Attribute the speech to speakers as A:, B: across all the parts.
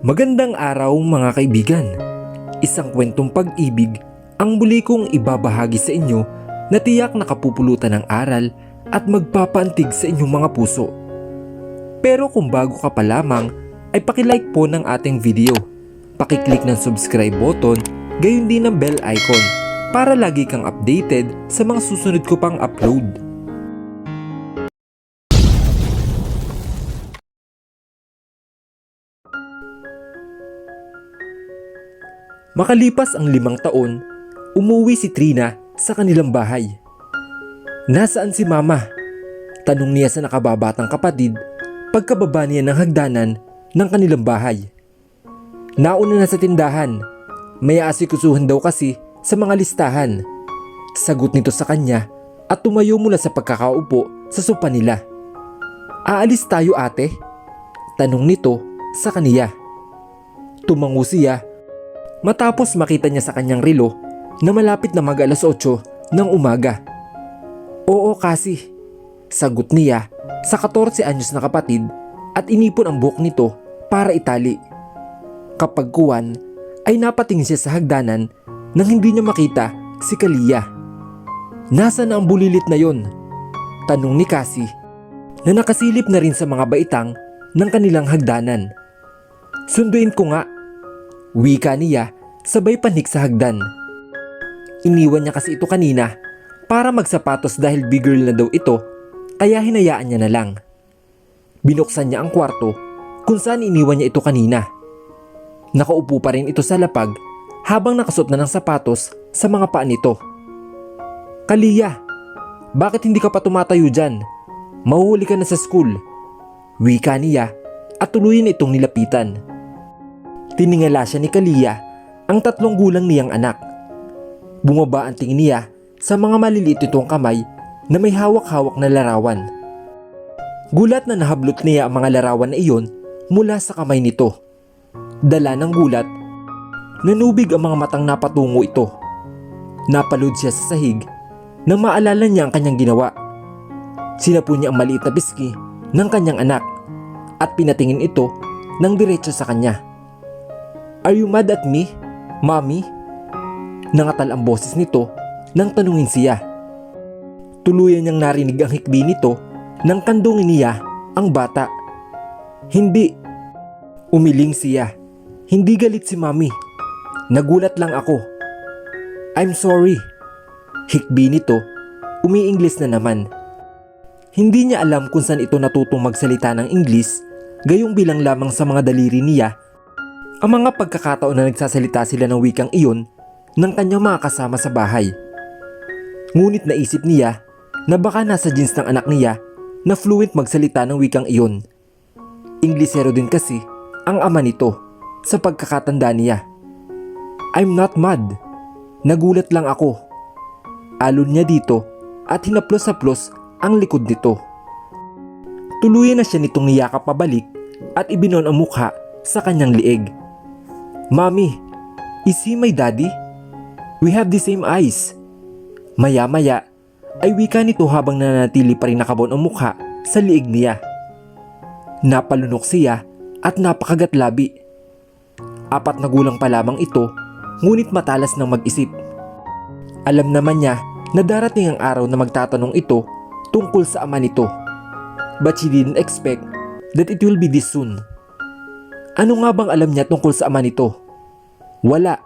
A: Magandang araw mga kaibigan. Isang kwentong pag-ibig ang muli kong ibabahagi sa inyo na tiyak nakapupulutan ng aral at magpapaantig sa inyong mga puso. Pero kung bago ka pa lamang ay pakilike po ng ating video. Pakiclick ng subscribe button, gayon din ng bell icon para lagi kang updated sa mga susunod ko pang upload. Makalipas ang 5 taon, umuwi si Trina sa kanilang bahay. Nasaan si Mama? Tanong niya sa nakababatang kapatid pagkababa niya ng hagdanan ng kanilang bahay. Nauna na sa tindahan, may aasikusuhan daw kasi sa mga listahan. Sagot nito sa kanya at tumayo mula sa pagkakaupo sa sopa nila. Aalis tayo ate? Tanong nito sa kaniya. Tumango siya matapos makita niya sa kanyang relo na malapit na mag-alas 8 ng umaga. Oo kasi, sagot niya sa 14 anyos na kapatid at inipon ang buhok nito para itali. Kapag kuwan ay napatingin siya sa hagdanan nang hindi niya makita si Kalia. Nasaan ang bulilit na yon? Tanong ni Cassie na nakasilip na rin sa mga baitang ng kanilang hagdanan. Sunduin ko nga, wika niya sabay panik sa hagdan. Iniwan niya kasi ito kanina para magsapatos dahil big girl na daw ito kaya hinayaan niya na lang. Binuksan niya ang kwarto kung saan iniwan niya ito kanina. Nakaupo pa rin ito sa lapag habang nakasuot na ng sapatos sa mga paa nito. Kalia, bakit hindi ka pa tumatayo dyan? Mahuhuli ka na sa school. Wika niya at tuluyan itong nilapitan. Tiningala siya ni Kalia ang 3 gulang niyang anak. Bumaba ang tingin niya sa mga maliliit itong kamay na may hawak-hawak na larawan. Gulat na nahablot niya ang mga larawan na iyon mula sa kamay nito. Dala ng gulat, nanubig ang mga matang napatungo ito. Napalod siya sa sahig nang maalala niya ang kanyang ginawa. Sinapo niya ang maliit na biski ng kanyang anak at pinatingin ito ng diretso sa kanya. Are you mad at me, Mommy? Nangatal ang boses nito nang tanungin siya. Tuluyan niyang narinig ang hikbi nito nang kandungin niya ang bata. Hindi. Umiling siya. Hindi galit si Mommy. Nagulat lang ako. I'm sorry. Hikbi nito, umi-Ingles na naman. Hindi niya alam kung saan ito natutong magsalita ng Ingles, gayong bilang lamang sa mga daliri niya ang mga pagkakataon na nagsasalita sila ng wikang iyon ng kanyang mga kasama sa bahay. Ngunit naisip niya na baka nasa genes ng anak niya na fluent magsalita ng wikang iyon. Inglesero din kasi ang ama nito sa pagkakatanda niya. I'm not mad. Nagulat lang ako. Alon niya dito at hinaplos-haplos ang likod nito. Tuluyan na siya nitong niyakap pabalik at ibinon ang mukha sa kanyang lieg. Mommy, is he my daddy? We have the same eyes. Maya-maya ay wika nito habang nananatili pa rin nakabaon ang mukha sa liig niya. Napalunok siya at napakagatlabi. 4 na gulang pa lamang ito, ngunit matalas ng mag-isip. Alam naman niya na darating ang araw na magtatanong ito tungkol sa ama nito. But she didn't expect that it will be this soon. Ano nga bang alam niya tungkol sa ama nito? Wala,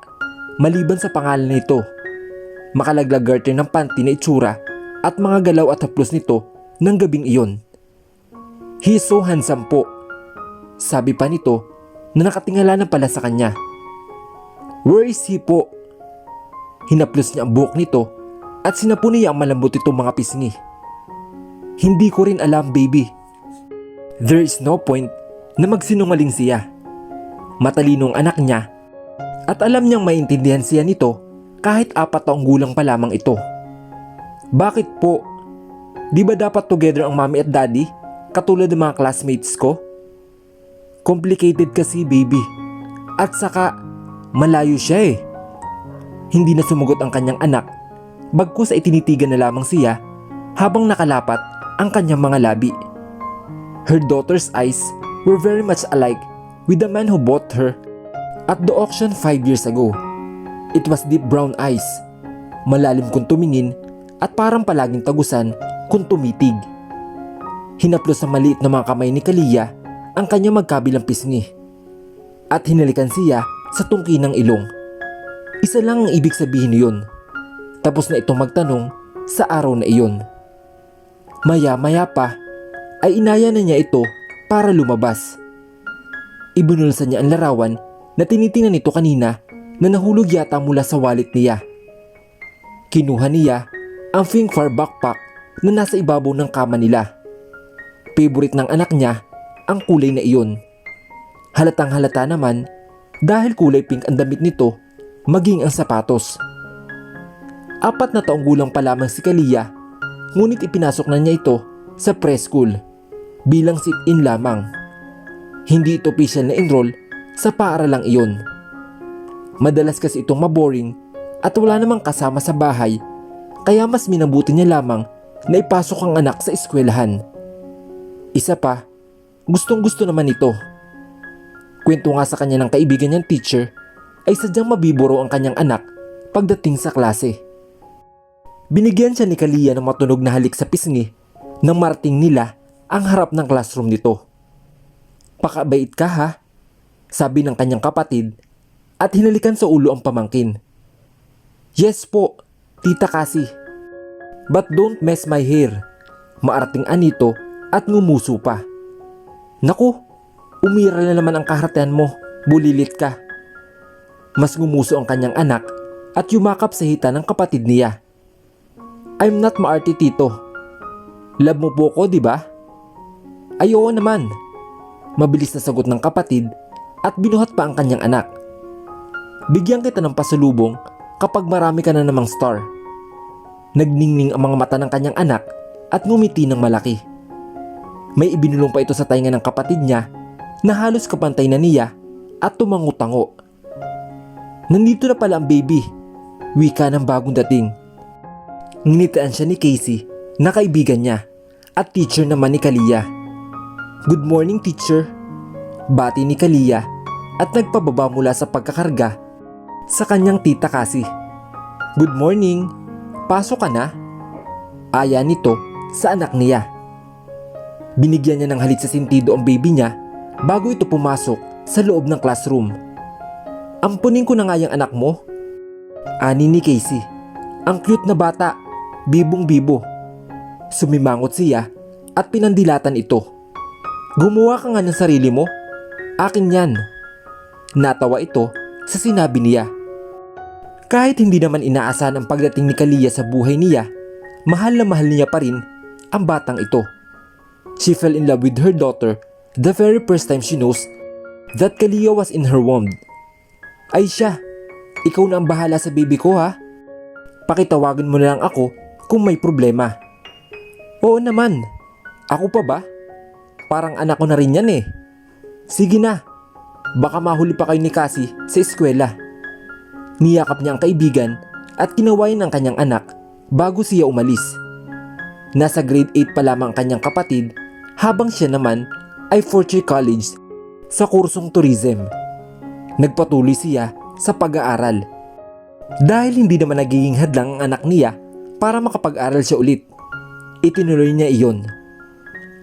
A: maliban sa pangalan nito. Makalaglag garter ng panty na itsura at mga galaw at haplos nito ng gabing iyon. He is so handsome po. Sabi pa nito na nakatingala na pala sa kanya. Where is he po? Hinaplos niya ang buhok nito at sinapo niya ang malambot itong mga pisngi. Hindi ko rin alam, baby. There is no point na magsinungaling siya. Matalinong anak niya at alam niyang maintindihan siya nito kahit 4 taong gulang pa lamang ito. Bakit po? Di ba dapat together ang mommy at daddy katulad ng mga classmates ko? Complicated kasi, baby. At saka malayo siya eh. Hindi na sumagot ang kanyang anak, bagkus ay tinitigan na lamang siya habang nakalapat ang kanyang mga labi. Her daughter's eyes were very much alike with the man who bought her at the auction 5 years ago. It was deep brown eyes, malalim kung tumingin at parang palaging tagusan kung tumitig. Hinaplos sa maliit na mga kamay ni Kalia ang kanyang magkabilang pisngi at hinalikan siya sa tungki ng ilong. Isa lang ang ibig sabihin niyon. Tapos na itong magtanong sa araw na iyon. Maya-maya pa ay inaya na niya ito para lumabas. Ibinulsan niya ang larawan na tinitingnan nito kanina na nahulog yata mula sa wallet niya. Kinuha niya ang Fingfar backpack na nasa ibabaw ng kama nila. Favorite ng anak niya ang kulay na iyon. Halatang halata naman dahil kulay pink ang damit nito maging ang sapatos. 4 na taong gulang pa lamang si Kalia, ngunit ipinasok na niya ito sa preschool bilang sit-in lamang. Hindi ito official na enroll sa paaralang iyon. Madalas kasi itong maboring at wala namang kasama sa bahay, kaya mas minabuti niya lamang na ipasok ang anak sa eskwelahan. Isa pa, gustong gusto naman ito. Kwento nga sa kanya ng kaibigan niyang teacher ay sadyang mabiburo ang kanyang anak pagdating sa klase. Binigyan siya ni Kalia ng matunog na halik sa pisngi nang marating nila ang harap ng classroom nito. "Pakabait ka ha," sabi ng kanyang kapatid at hinalikan sa ulo ang pamangkin. "Yes po, Tita Cassie. But don't mess my hair," maarating anito at ngumuso pa. "Naku, umira na naman ang kaharatehan mo, bulilit ka." Mas ngumuso ang kanyang anak at yumakap sa hita ng kapatid niya. "I'm not maarte, tito. Love mo po ko, di ba?" "Ay oo naman," mabilis na sagot ng kapatid at binuhat pa ang kanyang anak. "Bigyan kita ng pasalubong kapag marami ka na namang star." Nagningning ang mga mata ng kanyang anak at ngumiti ng malaki. May ibinulong pa ito sa tainga ng kapatid niya na halos kapantay na niya at tumango-tango. "Nandito na pala ang baby," wika ng bagong dating. Nginitian siya ni Casey na kaibigan niya at teacher naman ni Kalia. "Good morning, teacher," bati ni Kalia at nagpababa mula sa pagkakarga sa kanyang tita Cassie. "Good morning, pasok ka na?" aya nito sa anak niya. Binigyan niya ng halik sa sentido ang baby niya bago ito pumasok sa loob ng classroom. "Ampunin ko na nga yung anak mo," ani ni Casey. "Ang cute na bata, bibong-bibo." Sumimangot siya at pinandilatan ito. "Gumawa ka nga ng sarili mo, akin yan." Natawa ito sa sinabi niya. Kahit hindi naman inaasahan ang pagdating ni Kalia sa buhay niya, mahal na mahal niya pa rin ang batang ito. She fell in love with her daughter the very first time she knows that Kalia was in her womb. "Ay siya, ikaw na ang bahala sa baby ko ha. Pakitawagan mo na lang ako kung may problema." "Oo naman, ako pa ba? Parang anak ko na rin yan eh. Sige na, baka mahuli pa kayo ni Cassie sa eskwela." Niyakap niya ang kaibigan at kinawayan ang kanyang anak bago siya umalis. Nasa grade 8 pa lamang ang kanyang kapatid habang siya naman ay 4th year college sa kursong tourism. Nagpatuloy siya sa pag-aaral. Dahil hindi naman nagiging hadlang ang anak niya para makapag-aral siya ulit, itinuloy niya iyon.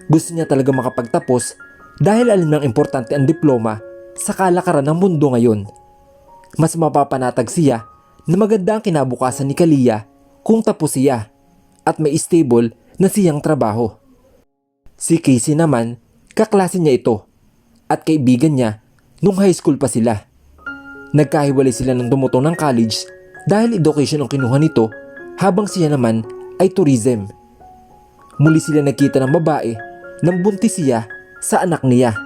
A: Gusto niya talaga makapagtapos dahil alam niyang importante ang diploma sa kalakaran ng mundo ngayon. Mas mapapanatag siya na maganda ang kinabukasan ni Kalia kung tapos siya at may stable na siyang trabaho. Si Casey naman, kaklase niya ito at kaibigan niya nung high school pa sila. Nagkahiwalay sila nang dumutong ng college dahil education ang kinuha nito habang siya naman ay tourism. Muli sila nagkita ng babae nang buntis siya sa anak niya.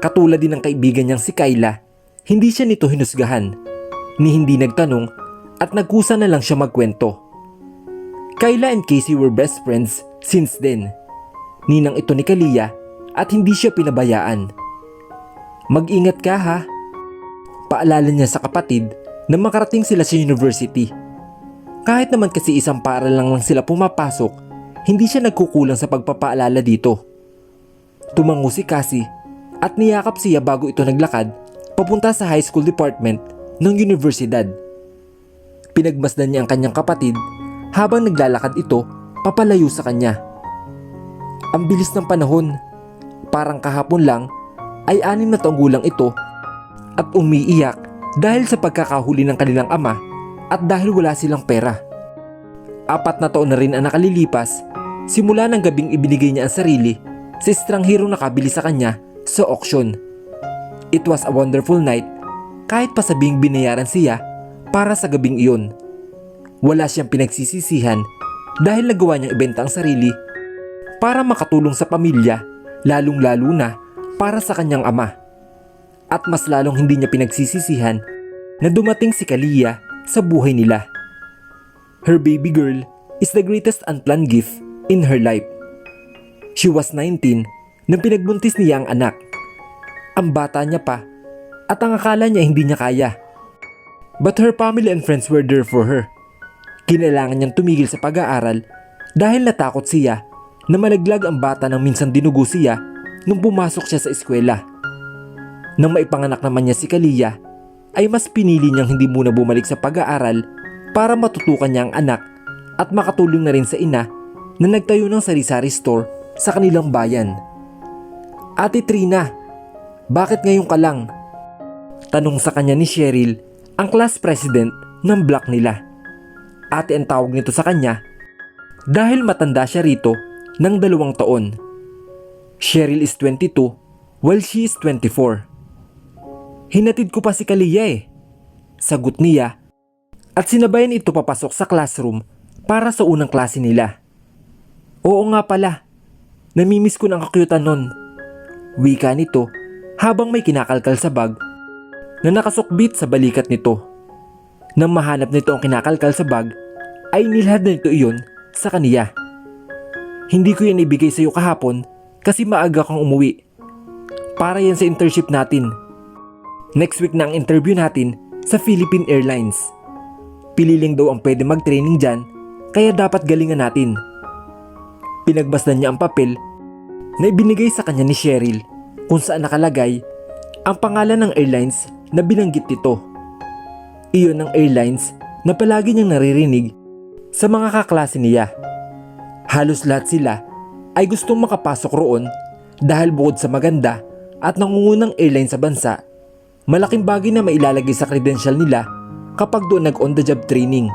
A: Katulad din ng kaibigan niyang si Kyla, hindi siya nito hinusgahan, ni hindi nagtanong at nagkusa na lang siya magkwento. Kyla and Casey were best friends since then. Ninang ito ni Kalia at hindi siya pinabayaan. "Mag-ingat ka ha," paalala niya sa kapatid na makarating sila sa university. Kahit naman kasi isang paaralan lang sila pumapasok, hindi siya nagkukulang sa pagpapaalala dito. Tumango si Cassie at niyakap siya bago ito naglakad papunta sa high school department ng universidad. Pinagmasdan niya ang kanyang kapatid habang naglalakad ito papalayo sa kanya. Ang bilis ng panahon, parang kahapon lang ay 6 na taong gulang ito at umiiyak dahil sa pagkakahuli ng kanilang ama at dahil wala silang pera. 4 na taon na rin ang nakalilipas simula ng gabing ibinigay niya ang sarili sa estranghero nakabili sa kanya sa auction. It was a wonderful night kahit pa sabing binayaran siya para sa gabing iyon. Wala siyang pinagsisisihan dahil nagawa niyang ibenta ang sarili para makatulong sa pamilya, lalong-lalo na para sa kanyang ama. At mas lalong hindi niya pinagsisisihan na dumating si Kalia sa buhay nila. Her baby girl is the greatest unplanned gift in her life. She was 19 nang pinagbuntis niya ang anak. Ang bata niya pa at ang akala niya hindi niya kaya. But her family and friends were there for her. Kinailangan niyang tumigil sa pag-aaral dahil natakot siya na malaglag ang bata nang minsan dinugo siya nung pumasok siya sa eskwela. Nang maipanganak naman niya si Kalia, ay mas pinili niyang hindi muna bumalik sa pag-aaral para matutukan niya ang anak at makatulong na rin sa ina na nagtayo ng sari-sari store sa kanilang bayan. Ate Trina, bakit ngayon ka lang? Tanong sa kanya ni Cheryl, ang class president ng block nila. Ate ang tawag nito sa kanya dahil matanda siya rito ng 2 taon. Cheryl is 22 while she is 24. Hinatid ko pa si Kalia sagot niya at sinabayan ito papasok sa classroom para sa unang klase nila. Oo nga pala, namimiss ko ng kakyutan nun. Wika nito habang may kinakalkal sa bag na nakasukbit sa balikat nito. Nang mahanap nito ang kinakalkal sa bag, ay nilhad na nito iyon sa kaniya. Hindi ko yan ibigay sa iyo kahapon kasi maaga kang umuwi. Para yan sa internship natin. Next week na ang interview natin sa Philippine Airlines. Pililing daw ang pwede mag-training dyan kaya dapat galingan natin. Pinagbasdan niya ang papel na ibinigay sa kanya ni Cheryl kung saan nakalagay ang pangalan ng airlines na binanggit nito. Iyon ang airlines na palagi niyang naririnig sa mga kaklase niya. Halos lahat sila ay gustong makapasok roon dahil bukod sa maganda at nangungunang airline sa bansa, malaking bagay na mailalagay sa credential nila kapag doon nag-on-the-job training.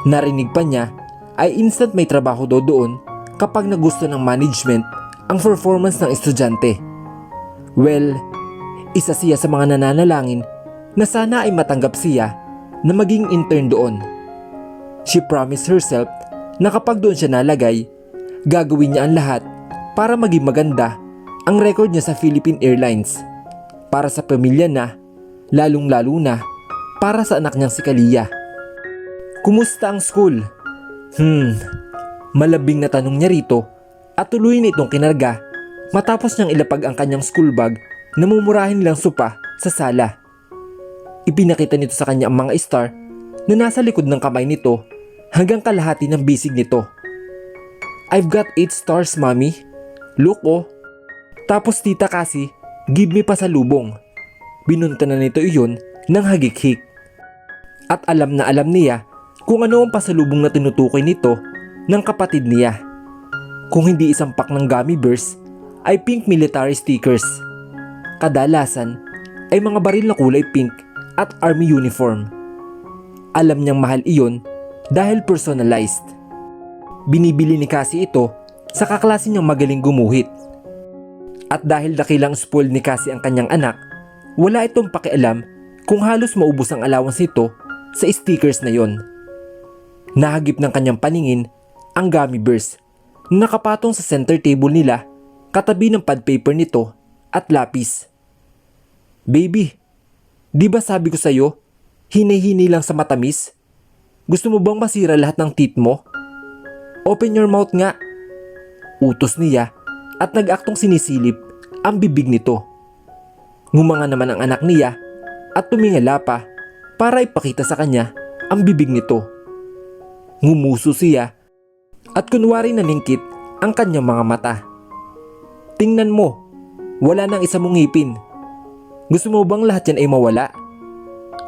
A: Narinig pa niya ay instant may trabaho doon kapag nagusto ng management ang performance ng estudyante. Well, isa siya sa mga nananalangin na sana ay matanggap siya na maging intern doon. She promised herself na kapag doon siya nalagay, gagawin niya ang lahat para maging maganda ang record niya sa Philippine Airlines. Para sa pamilya na, lalong-lalo na para sa anak niyang si Kalia. Kumusta ang school? Malabing na tanong niya rito at tuloy na itong kinarga matapos niyang ilapag ang kanyang school bag na mumurahin lang sopa sa sala. Ipinakita nito sa kanya ang mga star na nasa likod ng kamay nito hanggang kalahati ng bisig nito. I've got 8 stars, mommy. Look oh. Tapos tita kasi, give me pasalubong. Binunta na nito iyon ng hagik-hik. At alam na alam niya kung ano ang pasalubong na tinutukoy nito ng kapatid niya. Kung hindi isang pack ng gummy bears, ay pink military stickers. Kadalasan ay mga baril na kulay pink at army uniform. Alam niyang mahal iyon dahil personalized. Binibili ni Cassie ito sa kaklase niyang magaling gumuhit. At dahil dakilang spoiled ni Cassie ang kanyang anak, wala itong pakialam kung halos maubos ang allowance nito sa stickers na yon. Nahagip ng kanyang paningin ang gummy bears na nakapatong sa center table nila katabi ng pad paper nito at lapis. Baby, di ba sabi ko sa'yo, hinay-hinay lang sa matamis? Gusto mo bang masira lahat ng teeth mo? Open your mouth nga. Utos niya at nag-aktong sinisilip ang bibig nito. Ngumanga naman ang anak niya at tumingala pa para ipakita sa kanya ang bibig nito. Ngumuso siya at kunwari naningkit ang kanyang mga mata. Tingnan mo, Wala nang isa mong ngipin. Gusto mo bang lahat yan ay mawala?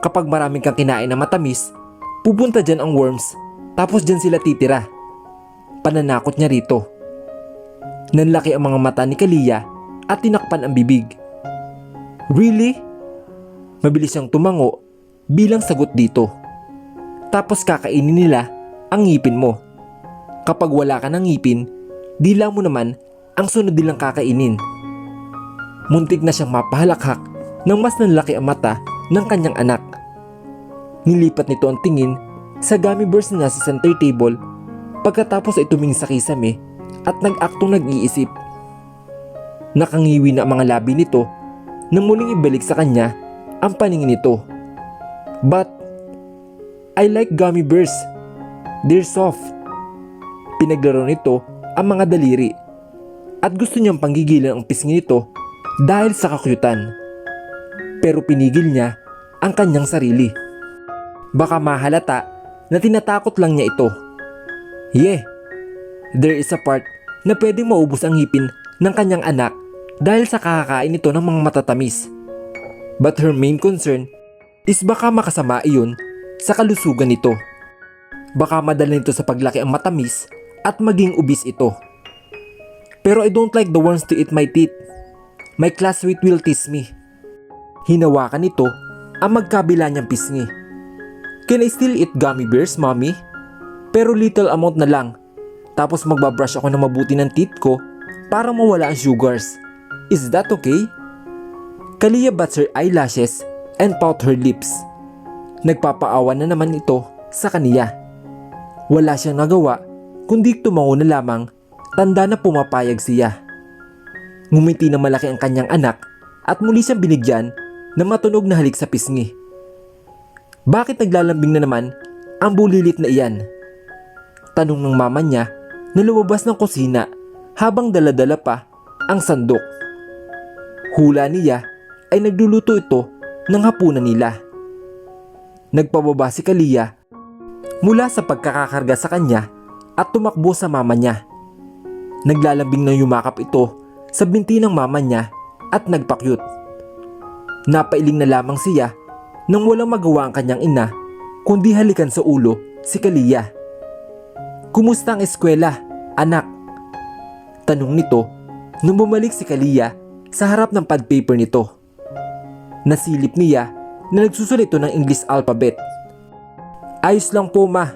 A: Kapag maraming kang kinain na matamis, pupunta dyan ang worms, tapos dyan sila titira. Pananakot niya rito. Nanlaki ang mga mata ni Kalia at tinakpan ang bibig. Really? Mabilis siyang tumango bilang sagot dito. Tapos kakainin nila ang ngipin mo. Kapag wala ka ng ngipin, dila mo naman ang sunod nilang kakainin. Muntik na siyang mapahalakhak nang mas nanlaki ang mata ng kanyang anak. Nilipat nito ang tingin sa gummy bears na nasa center table pagkatapos ay tumingin sa kisame at nag-aktong nag-iisip. Nakangiwi na ang mga labi nito nang muling ibalik sa kanya ang paningin nito. But I like gummy bears. They're soft. Pinaglaro nito ang mga daliri at gusto niyang panggigilan ang pisngi nito dahil sa kakyutan. Pero pinigil niya ang kanyang sarili. Baka mahalata na tinatakot lang niya ito. Yeah, there is a part na pwedeng maubos ang ngipin ng kanyang anak dahil sa kakakain nito ng mga matatamis. But her main concern is baka makasama iyon sa kalusugan nito. Baka madala nito sa paglaki ang matamis at maging ubis ito. Pero I don't like the worms to eat my teeth. My classmate will tease me. Hinawakan nito ang magkabila niyang pisngi. Can I still eat gummy bears, mommy? Pero little amount na lang. Tapos magbabrush ako ng mabuti ng teeth ko para mawala ang sugars. Is that okay? Kalia bats her eyelashes and pout her lips. Nagpapaawa na naman ito sa kaniya. Wala siyang nagawa kundi tumango na lamang, tanda na pumapayag siya. Ngumiti na malaki ang kanyang anak at muli siyang binigyan ng matunog na halik sa pisngi. Bakit naglalambing na naman ang bulilit na iyan? Tanong ng mama niya na lumabas ng kusina habang daladala pa ang sandok. Hula niya ay nagluluto ito ng hapunan nila. Nagpababa si Kalia mula sa pagkakakarga sa kanya at tumakbo sa mama niya. Naglalambing na yumakap ito sa binti ng mama niya at nagpakyut. Napailing na lamang siya nang walang magawa ang kanyang ina kundi halikan sa ulo si Kalia. Kumusta ang eskwela, anak? Tanong nito nung bumalik si Kalia sa harap ng pad paper nito. Nasilip niya na nagsusulat ito ng English alphabet. Ayos lang po, ma.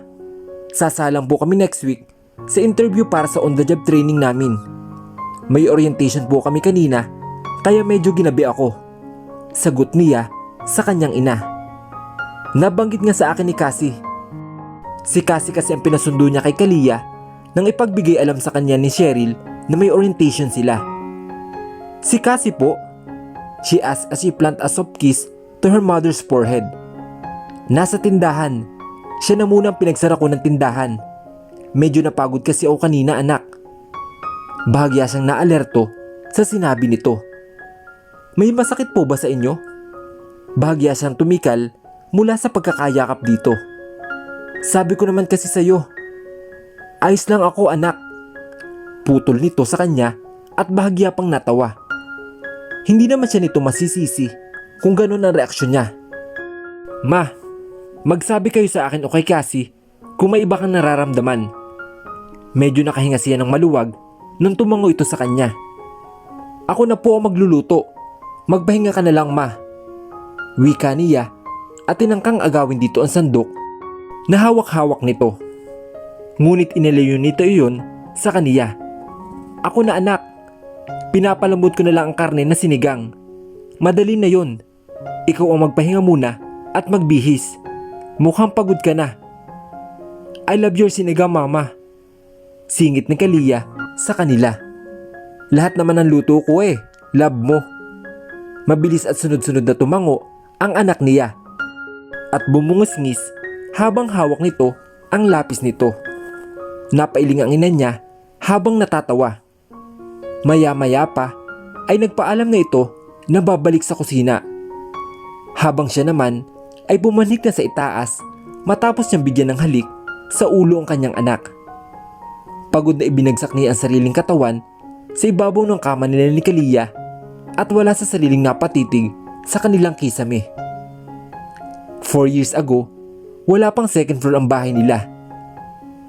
A: Sasalang po kami next week sa interview para sa on-the-job training namin. May orientation po kami kanina kaya medyo ginabi ako. Sagot niya sa kanyang ina. Nabanggit nga sa akin ni Cassie. Si Cassie kasi ang pinasundo niya kay Kalia nang ipagbigay alam sa kanya ni Cheryl na may orientation sila. Si Cassie po? She asked as she planted a soft kiss to her mother's forehead. Nasa tindahan. Siya na munang pinagsara ko ng tindahan. Medyo napagod kasi ako kanina, anak. Bahagya siyang naalerto sa sinabi nito. May masakit po ba sa inyo? Bahagya siyang tumikal mula sa pagkakayakap dito. Sabi ko naman kasi sa'yo, ayos lang ako, anak. Putol nito sa kanya at bahagya pang natawa. Hindi naman siya nito masisisi kung ganun ang reaksyon niya. Ma, magsabi kayo sa akin o kay Cassie kung may iba kang nararamdaman. Medyo nakahinga siya ng maluwag nang tumango ito sa kanya. Ako na po ang magluluto. Magpahinga ka na lang, ma. Wika niya at tinangkang agawin dito ang sandok na hawak-hawak nito. Ngunit inilayo nito iyon sa kaniya. Ako na, anak. Pinapalambot ko na lang ang karne na sinigang. Madali na yon. Ikaw ang magpahinga muna at magbihis. Mukhang pagod ka na. I love your sinigang, mama. Singit ni Kalia sa kanila. Lahat naman ng luto ko love mo. Mabilis at sunod-sunod na tumango ang anak niya at bumungusngis habang hawak nito ang lapis nito. Napailing ang ina niya habang natatawa. Maya-maya pa ay nagpaalam na ito na babalik sa kusina. Habang siya naman ay bumanhik na sa itaas matapos niyang bigyan ng halik sa ulo ang kanyang anak. Pagod na ibinagsak niya ang sariling katawan sa ibabaw ng kama nila ni Kalia. at wala sa sariling napatitig sa kanilang kisame. 4 years ago, wala pang second floor ang bahay nila.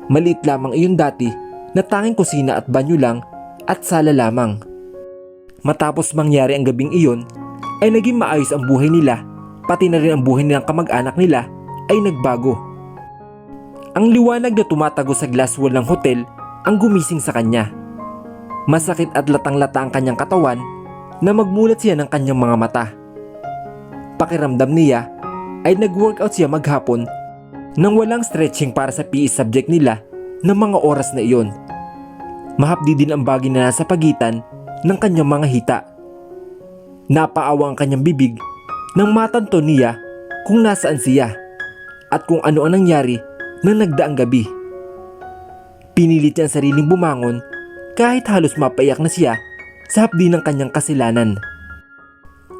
A: Maliit lamang iyon dati na tanging kusina at banyo lang at sala lamang. Matapos mangyari ang gabing iyon, ay naging maayos ang buhay nila, pati na rin ang buhay nilang kamag-anak nila ay nagbago. Ang liwanag na tumatago sa glass wall ng hotel ang gumising sa kanya. Masakit at latang-lata ang kanyang katawan na magmulat siya ng kanyang mga mata. Pakiramdam niya ay nag-workout siya maghapon nang walang stretching para sa PE subject nila ng mga oras na iyon. Mahapdi din ang bagay na nasa pagitan ng kanyang mga hita. Napaawa ang kanyang bibig nang matanto niya kung nasaan siya at kung ano ang nangyari nang nagdaang gabi. Pinilit niya ang sariling bumangon kahit halos mapaiyak na siya sa hapdi ng kanyang kasilanan.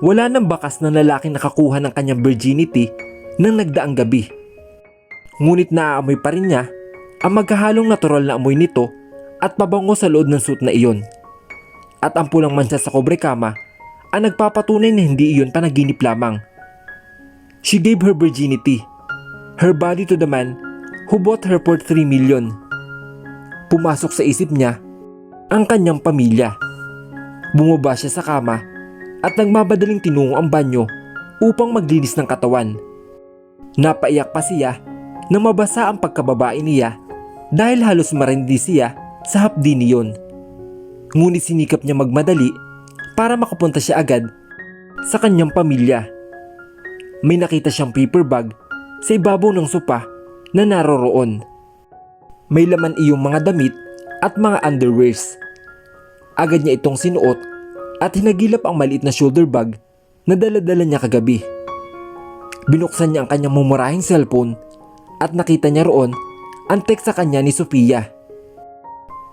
A: Wala nang bakas ng lalaking nakakuha ng kanyang virginity nang nagdaang gabi. Ngunit naaamoy pa rin niya ang maghahalong natural na amoy nito at pabango sa loob ng suit na iyon. At ang pulang mancha sa kobrekama ang nagpapatunay na hindi iyon panaginip lamang. She gave her virginity, her body to the man who bought her for 3 million. Pumasok sa isip niya ang kanyang pamilya. Bumaba siya sa kama at nagmamadaling tinungo ang banyo upang maglinis ng katawan. Napaiyak pa siya na mabasa ang pagkababae niya dahil halos marindi siya sa hapdi niyon. Ngunit sinikap niya magmadali para makapunta siya agad sa kanyang pamilya. May nakita siyang paper bag sa ibabaw ng sopa na naroroon. May laman iyong mga damit at mga underwears. Agad niya itong sinuot at hinagilap ang maliit na shoulder bag na dala-dala niya kagabi. Binuksan niya ang kanyang mumurahing cellphone at nakita niya roon ang text sa kanya ni Sofia.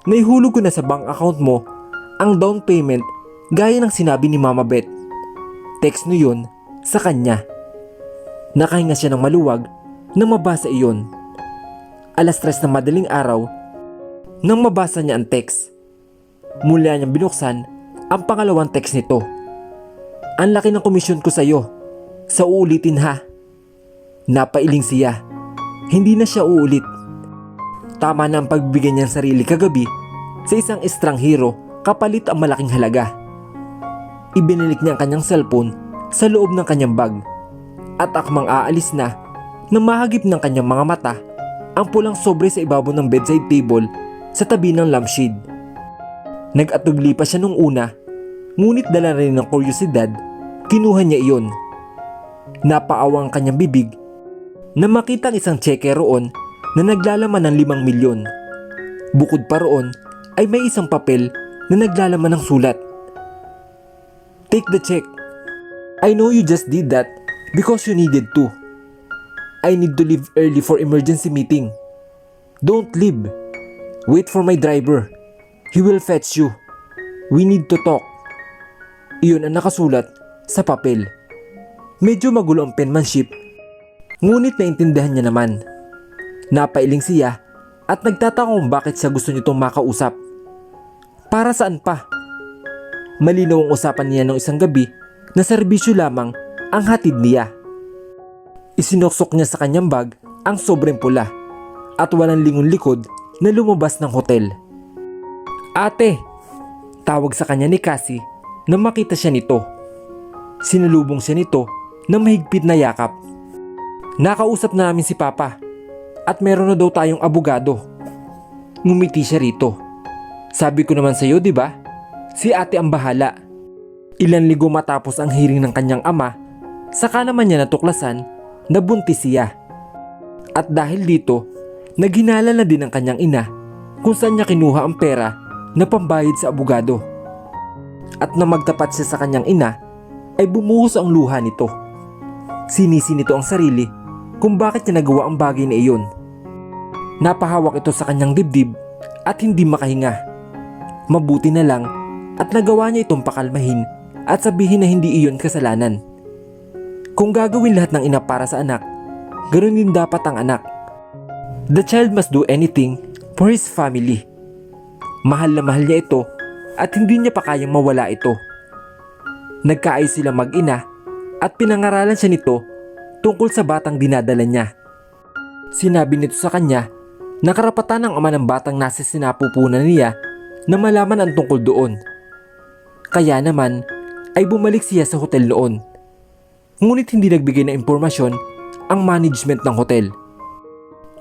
A: Naihulog ko na sa bank account mo ang down payment gaya ng sinabi ni Mama Beth. Text no yun sa kanya. Nakahinga siya ng maluwag nang mabasa iyon. 3:00 ng madaling araw nang mabasa niya ang text. Mula niyang binuksan ang pangalawang text nito. Ang laki ng komisyon ko sa'yo. Sa uulitin ha. Napailing siya. Hindi na siya uulit. Tama na ang pagbibigyan niyang sarili kagabi sa isang estranghero kapalit ang malaking halaga. Ibinalik niya ang kanyang cellphone sa loob ng kanyang bag at akmang aalis na nang mahagip ng kanyang mga mata ang pulang sobre sa ibabaw ng bedside table sa tabi ng lampshade. Nag-atubli pa siya nung una, ngunit dala rin ng kuryosidad, kinuha niya iyon. Napaawa ang kanyang bibig na makita ang isang cheque roon na naglalaman ng 5 milyon. Bukod pa roon ay may isang papel na naglalaman ng sulat. Take the check. I know you just did that because you needed to. I need to leave early for emergency meeting. Don't leave. Wait for my driver. He will fetch you. We need to talk. Iyon ang nakasulat sa papel. Medyo magulo ang penmanship, ngunit naintindihan niya naman. Napailing siya at nagtataka kung bakit siya gusto nitong makausap. Para saan pa? Malinaw ang usapan niya ng isang gabi na serbisyo lamang ang hatid niya. Isinoksok niya sa kanyang bag ang sobrang pula at walang lingon likod na lumabas ng hotel. Ate! Tawag sa kanya ni Cassie na makita siya nito. Sinalubong siya nito na mahigpit na yakap. Nakausap na namin si Papa at meron na daw tayong abogado. Ngumiti siya rito. Sabi ko naman sa iyo, di ba? Si ate ang bahala. Ilan linggo matapos ang hearing ng kanyang ama, saka naman niya natuklasan na buntis siya. At dahil dito, naghinala na din ang kanyang ina kung saan niya kinuha ang pera na pambayad sa abogado. At na magtapat siya sa kanyang ina, ay bumuhos ang luha nito. Sinisi nito ang sarili kung bakit niya nagawa ang bagay na iyon. Napahawak ito sa kanyang dibdib at hindi makahinga. Mabuti na lang at nagawa niya itong pakalmahin at sabihin na hindi iyon kasalanan. Kung gagawin lahat ng ina para sa anak, ganoon din dapat ang anak. The child must do anything for his family. Mahal na mahal niya ito at hindi niya pa kayang mawala ito. Nagkaayos sila mag-ina at pinangaralan siya nito tungkol sa batang dinadala niya. Sinabi nito sa kanya na karapatan ng ama ng batang nasa sinapupunan niya na malaman ang tungkol doon. Kaya naman ay bumalik siya sa hotel noon. Ngunit hindi nagbigay ng impormasyon ang management ng hotel.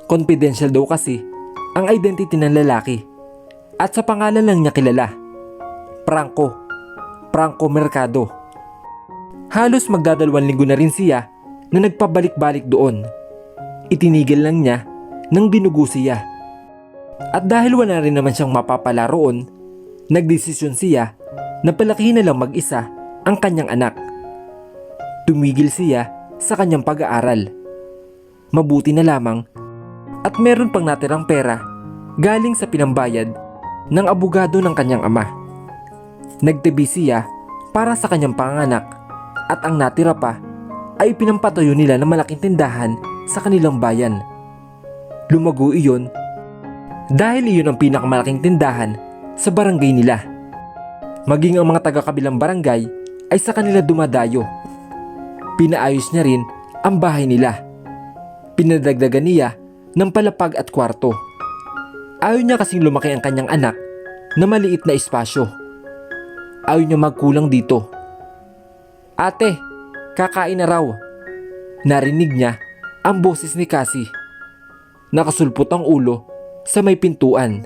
A: Confidential daw kasi ang identity ng lalaki at sa pangalan lang niya kilala, Franco Mercado. Halos magdadalawang linggo na rin siya na nagpabalik-balik doon. Itinigil lang niya nang dinugo siya. At dahil wala rin naman siyang mapapala roon, nagdesisyon siya na palakihin na lang mag-isa ang kanyang anak. Tumigil siya sa kanyang pag-aaral. Mabuti na lamang at meron pang natirang pera galing sa pinambayad ng abogado ng kanyang ama. Nagtabi siya para sa kanyang panganak at ang natira pa ay pinampatayo nila ng malaking tindahan sa kanilang bayan. Lumago iyon dahil iyon ang pinakamalaking tindahan sa barangay nila. Maging ang mga taga-kabilang barangay ay sa kanila dumadayo. Pinaayos niya rin ang bahay nila. Pinadagdagan niya ng palapag at kwarto. Ayaw niya kasing lumaki ang kanyang anak na maliit na espasyo. Ayaw niya magkulang dito. "Ate, kakain na raw." Narinig niya ang boses ni Cassie. Nakasulpot ang ulo sa may pintuan.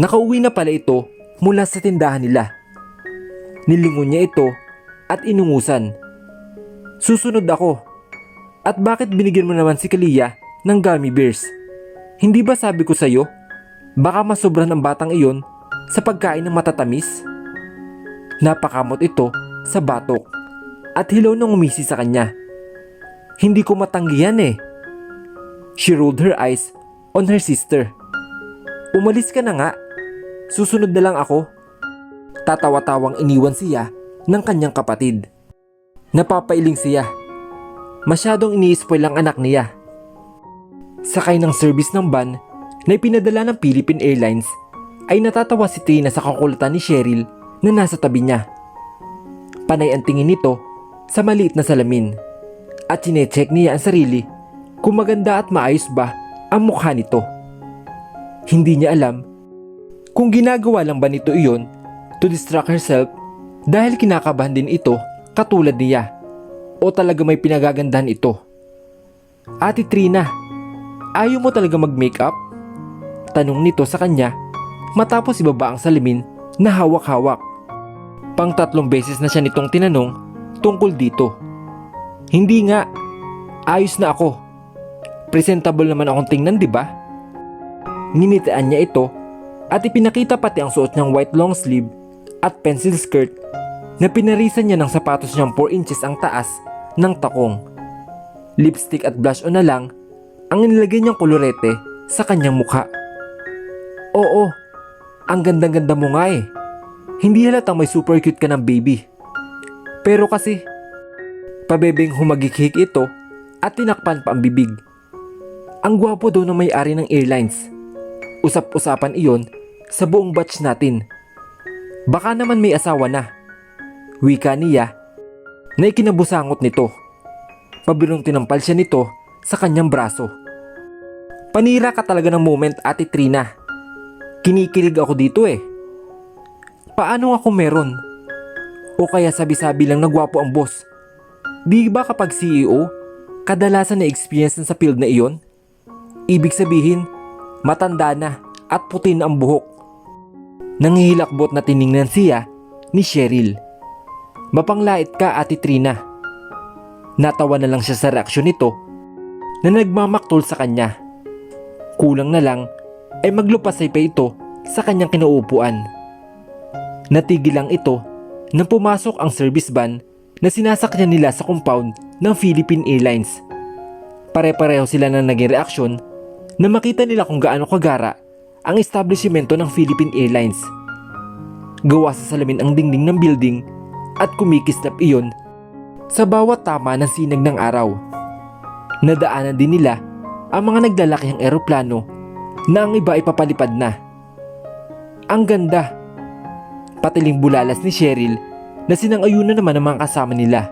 A: Nakauwi na pala ito mula sa tindahan nila. Nilingon niya ito at inungusan. "Susunod ako. At bakit binigyan mo naman si Kalia ng gummy bears? Hindi ba sabi ko sa'yo, baka masobra ng batang iyon sa pagkain ng matatamis?" Napakamot ito sa batok at hilaw nang umisi sa kanya. "Hindi ko matanggihan eh." She rolled her eyes on her sister. "Umalis ka na nga. Susunod na lang ako." Tatawa-tawang iniwan siya ng kanyang kapatid. Napapailing siya. Masyadong ini-spoil ang anak niya. Sakay ng service ng van na ipinadala ng Philippine Airlines ay natatawa si Trina sa kakulitan ni Cheryl na nasa tabi niya. Panay ang tingin nito sa maliit na salamin at chinecheck niya ang sarili kung maganda at maayos ba ang mukha nito. Hindi niya alam kung ginagawa lang ba nito iyon to distract herself dahil kinakabahan din ito katulad niya o talaga may pinagagandahan ito. "Ate Trina, ayaw mo talaga mag-makeup?" Tanong nito sa kanya matapos ibaba ang salamin na hawak-hawak. Pang-3 beses na siya nitong tinanong tungkol dito. "Hindi nga, ayos na ako. Presentable naman akong tingnan, di ba?" Nginitian niya ito at ipinakita pati ang suot niyang white long sleeve at pencil skirt na pinarisan niya ng sapatos niyang 4 inches ang taas ng takong. Lipstick at blush on na lang ang inilagay niyang kolorete sa kanyang mukha. "Oo, ang ganda-ganda mo nga eh. Hindi halatang may super cute ka ng baby. Pero kasi..." Pabebeng humagikik ito at tinakpan pa ang bibig. Ang gwapo daw ng may-ari ng airlines. Usap-usapan iyon sa buong batch natin. Baka naman may asawa na. Wika niya na ikinabusangot nito. Pabirong tinampal siya nito sa kanyang braso. "Panira ka talaga ng moment, Ate Trina. Kinikilig ako dito eh. Paano ako meron? O kaya sabi-sabi lang na gwapo ang boss? Di ba kapag CEO, kadalasan na experience na sa field na iyon? Ibig sabihin, matanda na at puti na ang buhok." Nangihilakbot na tiningnan siya ni Cheryl. "Mapanglait ka, Ate Trina." Natawa na lang siya sa reaksyon nito na nagmamaktol sa kanya. Kulang na lang ay maglupasay pa ito sa kanyang kinauupuan. Natigil lang ito nang pumasok ang service van na sinasakyan nila sa compound ng Philippine Airlines. Pare-pareho sila na naging reaksyon na makita nila kung gaano kagara ang establishmento ng Philippine Airlines. Gawa sa salamin ang dingding ng building at kumikislap iyon sa bawat tama ng sinag ng araw. Nadaanan din nila ang mga naglalakihang eroplano na ang iba ay papalipad na. "Ang ganda." Patiling bulalas ni Cheryl na sinang-ayunan naman ng mga kasama nila.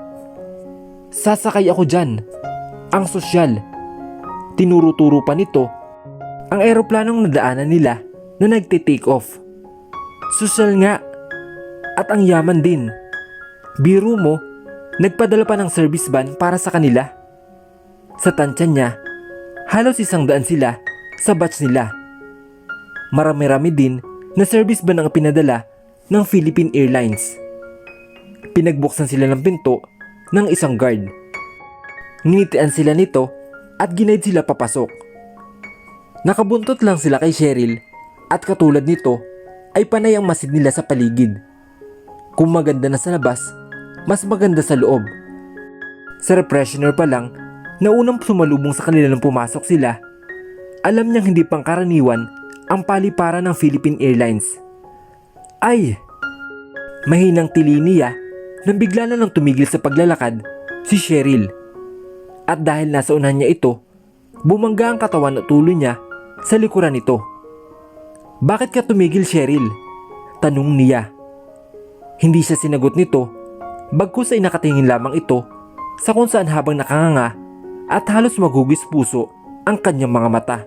A: Sasakay ako dyan. Ang sosyal. Tinuro-turo pa nito ang eroplanong nadaanan nila na nagte-take off. Sosyal nga. At ang yaman din. Biro mo, nagpadala pa ng service van para sa kanila. Sa tansya niya, halos 100 sila sa batch nila. Marami-rami din na service van ang pinadala ng Philippine Airlines. Pinagbuksan sila ng pinto ng isang guard. Nginitian sila nito at ginaid sila papasok. Nakabuntot lang sila kay Cheryl at katulad nito ay panay ang masid nila sa paligid. Kung maganda na sa labas, mas maganda sa loob. Sa refreshener pa lang na unang sumalubong sa kanila nang pumasok sila, alam niyang hindi pangkaraniwan ang paliparan ng Philippine Airlines. Ay! Mahinang tili niya nang bigla na lang tumigil sa paglalakad si Cheryl. At dahil nasa unahan niya ito, bumangga ang katawan at ulo niya sa likuran nito. Bakit ka tumigil, Cheryl? Tanong niya. Hindi siya sinagot nito, bagkus ay nakatingin lamang ito sa kung saan habang nakanganga at halos magugis puso ang kanyang mga mata.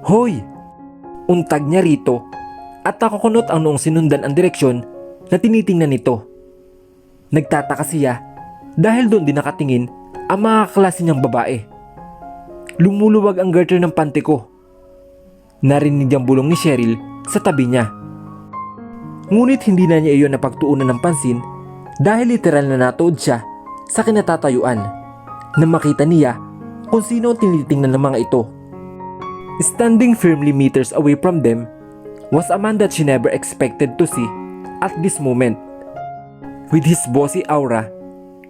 A: Hoy! Untag niya rito at nakakunot ang noong sinundan ang direksyon na tinitingnan nito. Nagtataka siya dahil doon din nakakatingin ang mga kaklase niyang babae. Lumuluwag ang garter ng pante ko. Narinig ang bulong ni Cheryl sa tabi niya. Ngunit hindi na niya iyon napagtuunan ng pansin dahil literal na natuod siya sa kinatatayuan na makita niya kung sino ang tinitingnan ng mga ito. Standing firmly meters away from them was a man that she never expected to see at this moment. With his bossy aura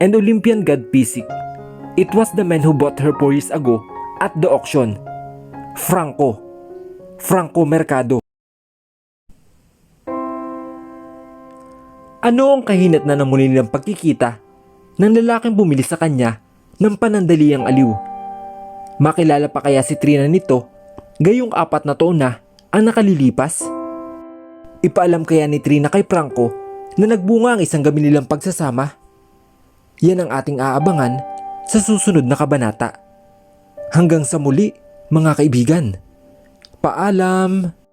A: and Olympian god physique, it was the man who bought her 4 years ago at the auction. Franco Mercado. Ano ang kahinat na ng muli nilang pagkikita ng lalaking bumili sa kanya ng panandaliang aliw? Makilala pa kaya si Trina nito gayong 4 na taon na ang nakalilipas? Ipaalam kaya ni Trina kay Franco na nagbunga ang isang gabi nilang pagsasama? Yan ang ating aabangan sa susunod na kabanata. Hanggang sa muli, mga kaibigan. Paalam!